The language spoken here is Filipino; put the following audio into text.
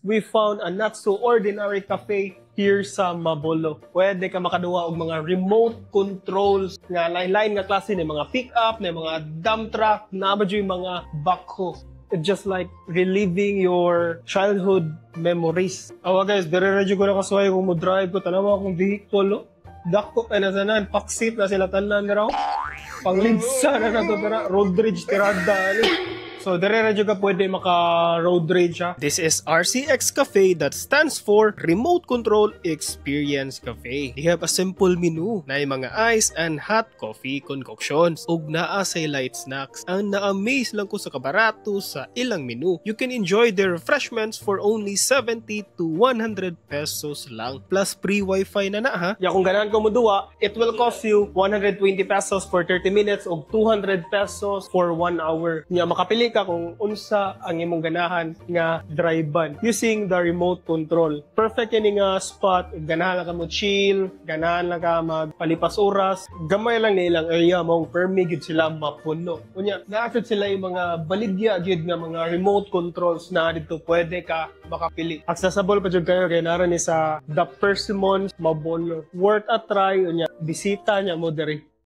we found a not so ordinary cafe here sa Mabolo. Pwede ka makaduwa og mga remote controls nga lain-lain nga klase ni mga pick-up, ni mga dump truck, naabad yung mga backhoe. It's just like reliving your childhood memories. Awa guys, dire-ready ko na kasuhay kung mo drive ko. Tanawa akong vehicle. Dako pa na sanan, paksit na sila tanan nga raw. Panglidsa na na to, pero road rage tirada. So, dire-ready ka pwede maka-road rage ha. This is RCX Cafe that stands for Remote Control Experience Cafe. They have a simple menu na mga ice and hot coffee concoctions ug naa say light snacks. Ang na-amaze lang ko sa kabarato sa ilang menu. You can enjoy their refreshments for only 70 to 100 pesos lang. Plus free wifi na ha. Ya kung ganahan ko mo duwa, it will cost you 120 pesos for 30 minutes o 200 pesos for 1 hour. Nya makapili ka kung unsa ang imong ganahan nga drive-ban using the remote control. Perfect yan nga spot. Ganahan lang ka mo chill, ganahan lang ka magpalipas oras. Gamay lang na ilang area mo, permi gid sila mapuno. Unya, na-afford sila yung mga baligya gid nga mga remote controls na dito pwede ka makapili. Accessible pa jud kayo kay naran ni sa The Persimmons Mabolo. Worth a try. Unya, bisita niya mo diri.